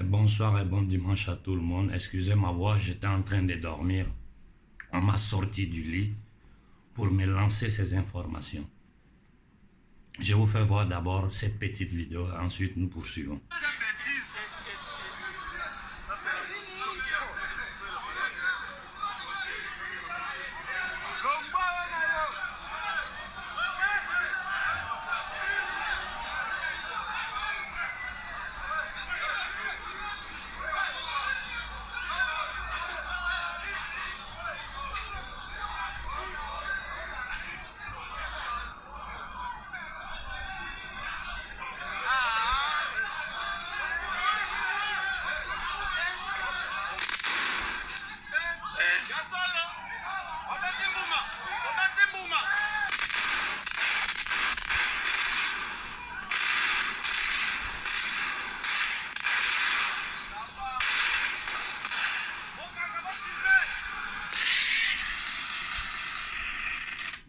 Bonsoir et bon dimanche à tout le monde. Excusez ma voix, j'étais en train de dormir. On m'a sorti du lit pour me lancer ces informations. Je vous fais voir d'abord cette petite vidéo, ensuite nous poursuivons.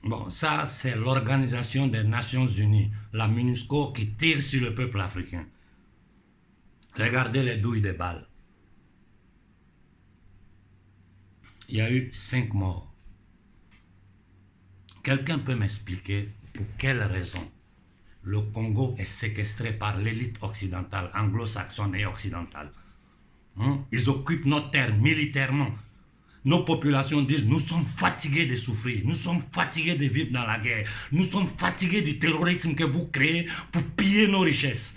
Bon, ça c'est l'Organisation des Nations Unies, la MINUSCO, qui tire sur le peuple africain. Regardez les douilles des balles. Il y a eu 5 morts. Quelqu'un peut m'expliquer pour quelle raison le Congo est séquestré par l'élite occidentale, anglo-saxonne et occidentale? Ils occupent notre terre militairement. Nos populations disent: nous sommes fatigués de souffrir, nous sommes fatigués de vivre dans la guerre, nous sommes fatigués du terrorisme que vous créez pour piller nos richesses.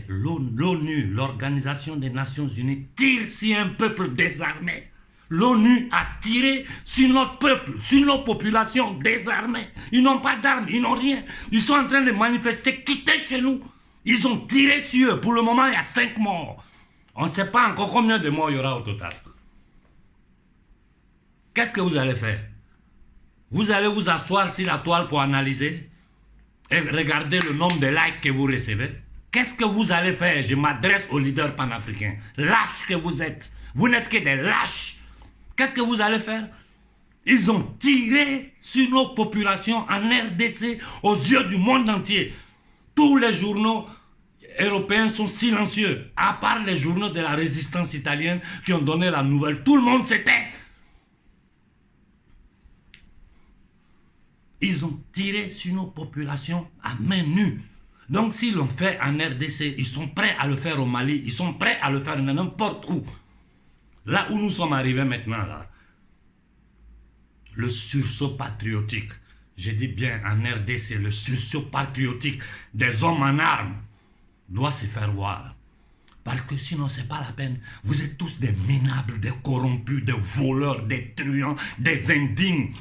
L'ONU, l'Organisation des Nations Unies, tire sur un peuple désarmé. L'ONU a tiré sur notre peuple, sur nos populations désarmées. Ils n'ont pas d'armes, ils n'ont rien. Ils sont en train de manifester, quitter chez nous. Ils ont tiré sur eux. Pour le moment, il y a 5 morts. On ne sait pas encore combien de morts il y aura au total. Qu'est-ce que vous allez faire? Vous allez vous asseoir sur la toile pour analyser et regarder le nombre de likes que vous recevez? Qu'est-ce que vous allez faire? Je m'adresse aux leaders panafricains. Lâches que vous êtes. Vous n'êtes que des lâches. Qu'est-ce que vous allez faire? Ils ont tiré sur nos populations en RDC aux yeux du monde entier. Tous les journaux européens sont silencieux, à part les journaux de la résistance italienne qui ont donné la nouvelle. Tout le monde se tait. Ils ont tiré sur nos populations à main nue. Donc s'ils l'ont fait en RDC, ils sont prêts à le faire au Mali, ils sont prêts à le faire n'importe où. Là où nous sommes arrivés maintenant, là, le sursaut patriotique, je dis bien en RDC, le sursaut patriotique des hommes en armes doit se faire voir. Parce que sinon, ce n'est pas la peine. Vous êtes tous des minables, des corrompus, des voleurs, des truands, des indignes.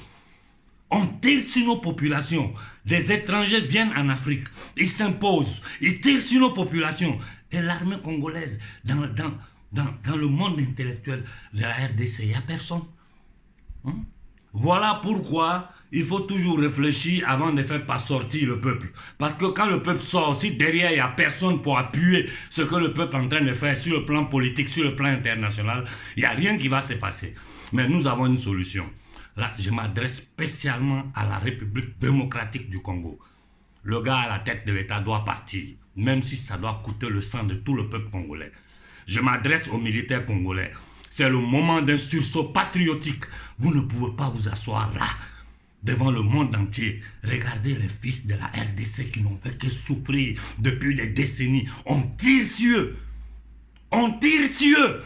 On tire sur nos populations. Des étrangers viennent en Afrique. Ils s'imposent. Ils tirent sur nos populations. Et l'armée congolaise, dans le monde intellectuel de la RDC, il n'y a personne. Voilà pourquoi il faut toujours réfléchir avant de faire pas sortir le peuple. Parce que quand le peuple sort, si derrière il n'y a personne pour appuyer ce que le peuple est en train de faire sur le plan politique, sur le plan international, il n'y a rien qui va se passer. Mais nous avons une solution. Là, je m'adresse spécialement à la République démocratique du Congo. Le gars à la tête de l'État doit partir, même si ça doit coûter le sang de tout le peuple congolais. Je m'adresse aux militaires congolais. C'est le moment d'un sursaut patriotique. Vous ne pouvez pas vous asseoir là, devant le monde entier. Regardez les fils de la RDC qui n'ont fait que souffrir depuis des décennies. On tire sur eux. On tire sur eux.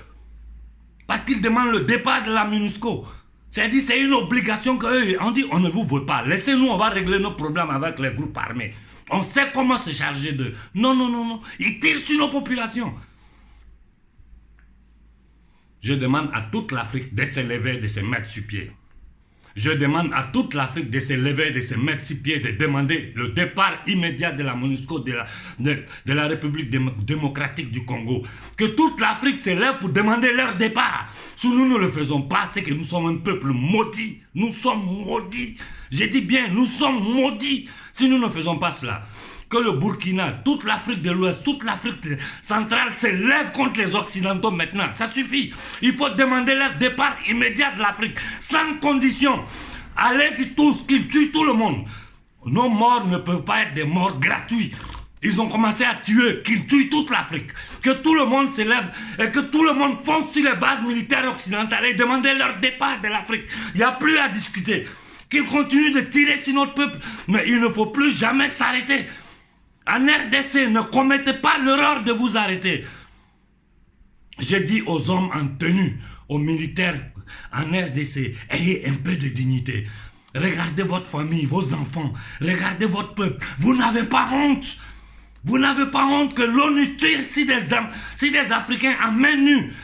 Parce qu'ils demandent le départ de la MINUSCO. C'est-à-dire c'est une obligation qu'eux, on dit on ne vous veut pas. Laissez-nous, on va régler nos problèmes avec les groupes armés. On sait comment se charger d'eux. Non, non, non, non. Ils tirent sur nos populations. Je demande à toute l'Afrique de se lever, de se mettre sur pied. Je demande à toute l'Afrique de se lever, de se mettre sur pied, de demander le départ immédiat de la MONUSCO, de la République démocratique du Congo. Que toute l'Afrique se lève pour demander leur départ. Si nous ne le faisons pas, c'est que nous sommes un peuple maudit. Nous sommes maudits. Je dis bien, nous sommes maudits si nous ne faisons pas cela. Que le Burkina, toute l'Afrique de l'Ouest, toute l'Afrique centrale se lève contre les Occidentaux maintenant. Ça suffit. Il faut demander leur départ immédiat de l'Afrique, sans condition. Allez-y tous, qu'ils tuent tout le monde. Nos morts ne peuvent pas être des morts gratuits. Ils ont commencé à tuer, qu'ils tuent toute l'Afrique. Que tout le monde s'élève et que tout le monde fonce sur les bases militaires occidentales et demander leur départ de l'Afrique. Il n'y a plus à discuter. Qu'ils continuent de tirer sur notre peuple. Mais il ne faut plus jamais s'arrêter. En RDC, ne commettez pas l'erreur de vous arrêter. J'ai dit aux hommes en tenue, aux militaires en RDC, ayez un peu de dignité. Regardez votre famille, vos enfants. Regardez votre peuple. Vous n'avez pas honte. Vous n'avez pas honte que l'ONU tire si des Africains à main nue.